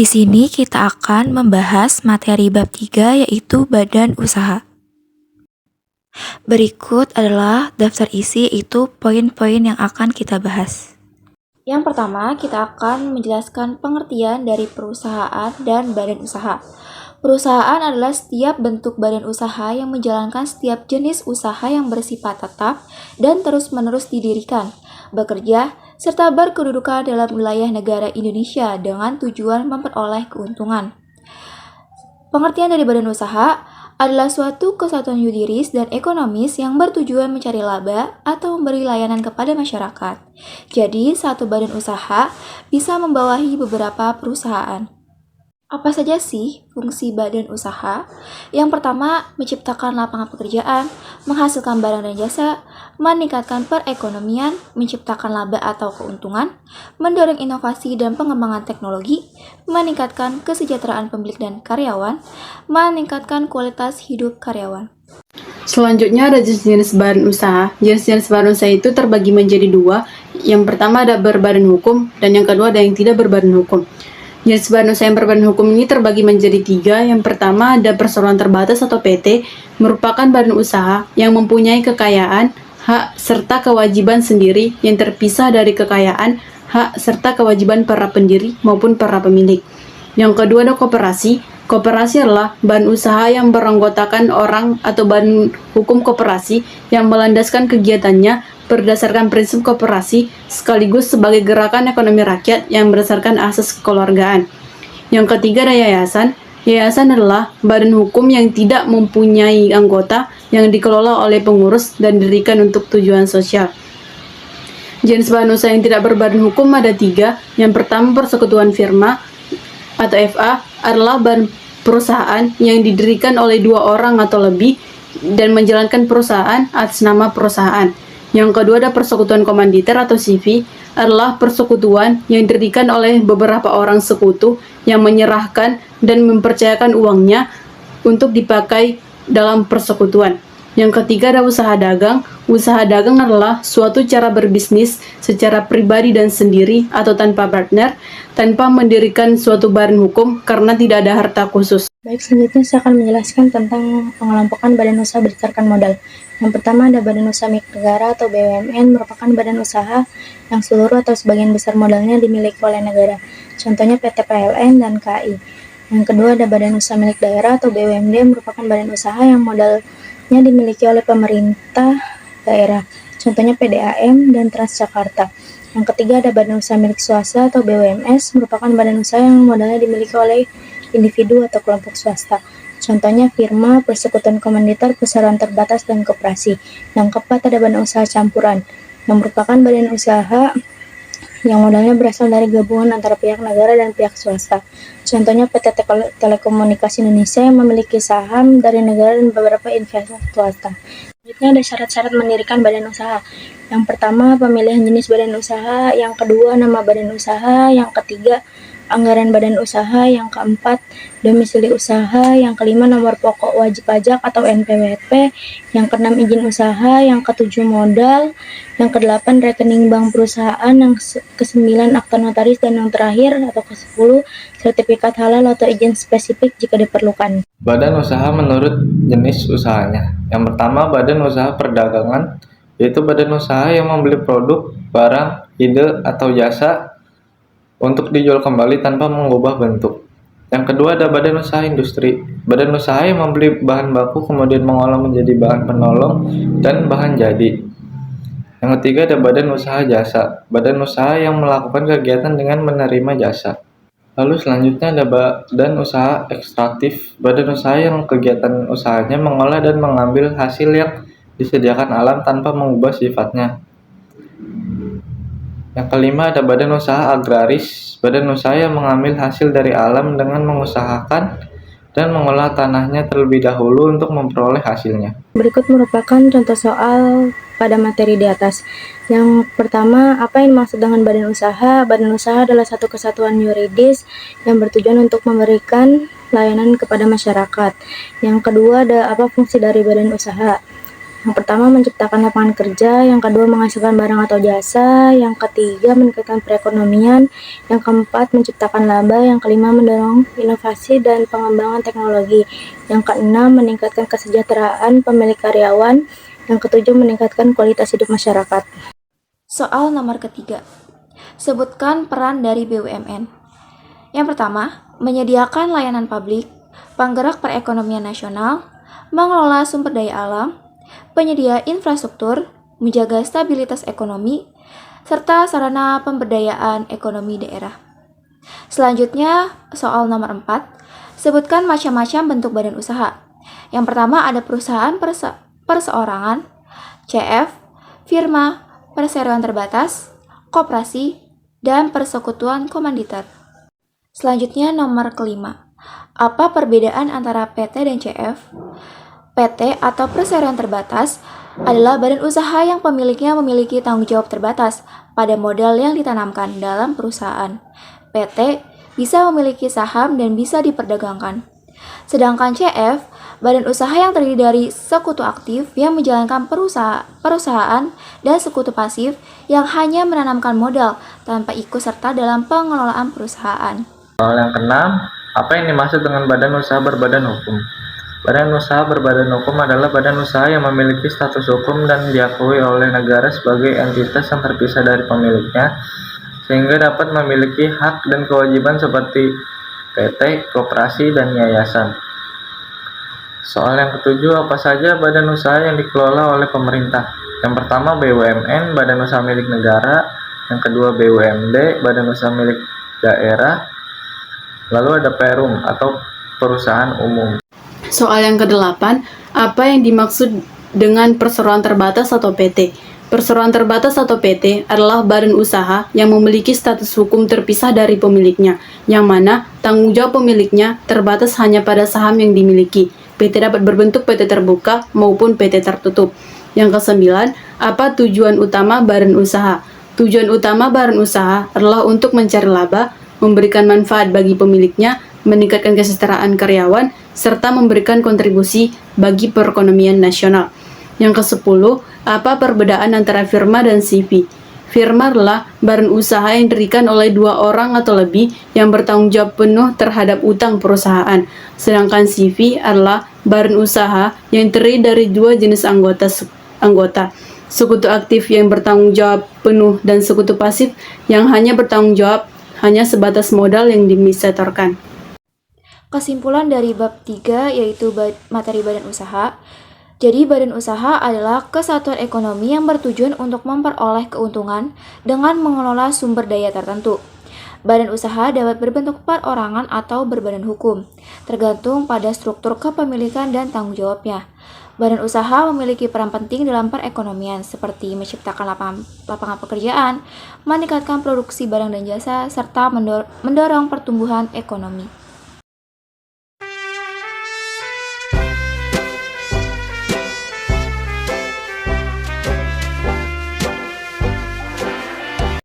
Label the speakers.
Speaker 1: Di sini kita akan membahas materi bab 3 yaitu badan usaha. Berikut adalah daftar isi yaitu poin-poin yang akan kita bahas. Yang pertama, kita akan menjelaskan pengertian dari perusahaan dan badan usaha. Perusahaan adalah setiap bentuk badan usaha yang menjalankan setiap jenis usaha yang bersifat tetap dan terus-menerus didirikan, bekerja, serta berkedudukan dalam wilayah negara Indonesia dengan tujuan memperoleh keuntungan. Pengertian dari badan usaha adalah suatu kesatuan yuridis dan ekonomis yang bertujuan mencari laba atau memberi layanan kepada masyarakat. Jadi, satu badan usaha bisa membawahi beberapa perusahaan. Apa saja sih fungsi badan usaha? Yang pertama, menciptakan lapangan pekerjaan, menghasilkan barang dan jasa, meningkatkan perekonomian, menciptakan laba atau keuntungan, mendorong inovasi dan pengembangan teknologi, meningkatkan kesejahteraan pemilik dan karyawan, meningkatkan kualitas hidup karyawan.
Speaker 2: Selanjutnya ada jenis-jenis badan usaha. Jenis-jenis badan usaha itu terbagi menjadi dua. Yang pertama ada berbadan hukum dan yang kedua ada yang tidak berbadan hukum. Jenis badan usaha yang berbadan hukum ini terbagi menjadi tiga. Yang pertama ada perseroan terbatas atau PT, merupakan badan usaha yang mempunyai kekayaan, hak, serta kewajiban sendiri yang terpisah dari kekayaan, hak, serta kewajiban para pendiri maupun para pemilik. Yang kedua ada koperasi. Koperasi adalah badan usaha yang beranggotakan orang atau badan hukum koperasi yang melandaskan kegiatannya berdasarkan prinsip koperasi sekaligus sebagai gerakan ekonomi rakyat yang berdasarkan asas kekeluargaan. Yang ketiga ada yayasan. Yayasan adalah badan hukum yang tidak mempunyai anggota yang dikelola oleh pengurus dan didirikan untuk tujuan sosial. Jenis badan usaha yang tidak berbadan hukum ada tiga. Yang pertama persekutuan firma atau FA adalah badan perusahaan yang didirikan oleh dua orang atau lebih dan menjalankan perusahaan atas nama perusahaan. Yang kedua ada persekutuan komanditer atau CV adalah persekutuan yang didirikan oleh beberapa orang sekutu yang menyerahkan dan mempercayakan uangnya untuk dipakai dalam persekutuan. Yang ketiga ada usaha dagang. Usaha dagang adalah suatu cara berbisnis secara pribadi dan sendiri atau tanpa partner, tanpa mendirikan suatu badan hukum karena tidak ada harta khusus.
Speaker 3: Baik, selanjutnya saya akan menjelaskan tentang pengelompokan badan usaha berdasarkan modal. Yang pertama ada badan usaha milik negara atau BUMN, merupakan badan usaha yang seluruh atau sebagian besar modalnya dimiliki oleh negara. Contohnya PT PLN dan KAI. Yang kedua ada badan usaha milik daerah atau BUMD, merupakan badan usaha yang modalnya dimiliki oleh pemerintah daerah. Contohnya PDAM dan Transjakarta. Yang ketiga ada badan usaha milik swasta atau BUMS, merupakan badan usaha yang modalnya dimiliki oleh individu atau kelompok swasta. Contohnya firma, persekutuan komanditer, perseroan terbatas, dan koperasi. Yang keempat ada badan usaha campuran, yang merupakan badan usaha yang modalnya berasal dari gabungan antara pihak negara dan pihak swasta. Contohnya PT Telekomunikasi Indonesia yang memiliki saham dari negara dan beberapa investor swasta. Selanjutnya ada syarat-syarat mendirikan badan usaha. Yang pertama, pemilihan jenis badan usaha. Yang kedua, nama badan usaha. Yang ketiga, anggaran badan usaha. Yang keempat, domisili usaha. Yang kelima, nomor pokok wajib pajak atau NPWP. Yang keenam, izin usaha. Yang ketujuh, modal. Yang kedelapan, rekening bank perusahaan. Yang kesembilan, akta notaris. Dan yang terakhir atau ke-10, sertifikat halal atau izin spesifik jika diperlukan.
Speaker 4: Badan usaha menurut jenis usahanya. Yang pertama, badan usaha perdagangan, yaitu badan usaha yang membeli produk, barang, ide, atau jasa untuk dijual kembali tanpa mengubah bentuk. Yang kedua ada badan usaha industri. Badan usaha yang membeli bahan baku kemudian mengolah menjadi bahan penolong dan bahan jadi. Yang ketiga ada badan usaha jasa. Badan usaha yang melakukan kegiatan dengan menerima jasa. Lalu selanjutnya ada badan usaha ekstraktif. Badan usaha yang kegiatan usahanya mengolah dan mengambil hasil yang disediakan alam tanpa mengubah sifatnya. Yang kelima ada badan usaha agraris. Badan usaha yang mengambil hasil dari alam dengan mengusahakan dan mengolah tanahnya terlebih dahulu untuk memperoleh hasilnya.
Speaker 3: Berikut merupakan contoh soal pada materi di atas. Yang pertama, apa yang dimaksud dengan badan usaha? Badan usaha adalah satu kesatuan yuridis yang bertujuan untuk memberikan layanan kepada masyarakat. Yang kedua, ada apa fungsi dari badan usaha? Yang pertama, menciptakan lapangan kerja, yang kedua, menghasilkan barang atau jasa, yang ketiga, meningkatkan perekonomian, yang keempat, menciptakan laba, yang kelima, mendorong inovasi dan pengembangan teknologi, yang keenam, meningkatkan kesejahteraan pemilik karyawan, yang ketujuh, meningkatkan kualitas hidup masyarakat.
Speaker 1: Soal nomor ketiga, sebutkan peran dari BUMN. Yang pertama, menyediakan layanan publik, penggerak perekonomian nasional, mengelola sumber daya alam, penyedia infrastruktur, menjaga stabilitas ekonomi, serta sarana pemberdayaan ekonomi daerah. Selanjutnya, soal nomor 4, sebutkan macam-macam bentuk badan usaha. Yang pertama ada perusahaan perseorangan, CF, firma, perseroan terbatas, koperasi, dan persekutuan komanditer. Selanjutnya nomor kelima, apa perbedaan antara PT dan CF? PT atau perseroan terbatas adalah badan usaha yang pemiliknya memiliki tanggung jawab terbatas pada modal yang ditanamkan dalam perusahaan. PT bisa memiliki saham dan bisa diperdagangkan. Sedangkan CF, badan usaha yang terdiri dari sekutu aktif yang menjalankan perusahaan dan sekutu pasif yang hanya menanamkan modal tanpa ikut serta dalam pengelolaan perusahaan.
Speaker 4: Soal yang keenam, apa yang dimaksud dengan badan usaha berbadan hukum? Badan usaha berbadan hukum adalah badan usaha yang memiliki status hukum dan diakui oleh negara sebagai entitas yang terpisah dari pemiliknya, sehingga dapat memiliki hak dan kewajiban seperti PT, koperasi, dan yayasan. Soal yang ketujuh, apa saja badan usaha yang dikelola oleh pemerintah? Yang pertama BUMN, badan usaha milik negara. Yang kedua BUMD, badan usaha milik daerah. Lalu ada Perum atau perusahaan umum.
Speaker 2: Soal yang ke-8, apa yang dimaksud dengan perseroan terbatas atau PT? Perseroan terbatas atau PT adalah badan usaha yang memiliki status hukum terpisah dari pemiliknya, yang mana tanggung jawab pemiliknya terbatas hanya pada saham yang dimiliki. PT dapat berbentuk PT terbuka maupun PT tertutup. Yang ke-9, apa tujuan utama badan usaha? Tujuan utama badan usaha adalah untuk mencari laba, memberikan manfaat bagi pemiliknya, meningkatkan kesejahteraan karyawan, serta memberikan kontribusi bagi perekonomian nasional. Yang ke-10, apa perbedaan antara firma dan CV? Firma adalah badan usaha yang didirikan oleh 2 orang atau lebih yang bertanggung jawab penuh terhadap utang perusahaan. Sedangkan CV adalah badan usaha yang terdiri dari 2 jenis anggota. Sekutu aktif yang bertanggung jawab penuh dan sekutu pasif yang hanya bertanggung jawab hanya sebatas modal yang disetorkan.
Speaker 1: Kesimpulan dari bab 3 yaitu materi badan usaha. Jadi badan usaha adalah kesatuan ekonomi yang bertujuan untuk memperoleh keuntungan dengan mengelola sumber daya tertentu. Badan usaha dapat berbentuk perorangan atau berbadan hukum, tergantung pada struktur kepemilikan dan tanggung jawabnya. Badan usaha memiliki peran penting dalam perekonomian seperti menciptakan lapangan pekerjaan, meningkatkan produksi barang dan jasa, serta mendorong pertumbuhan ekonomi.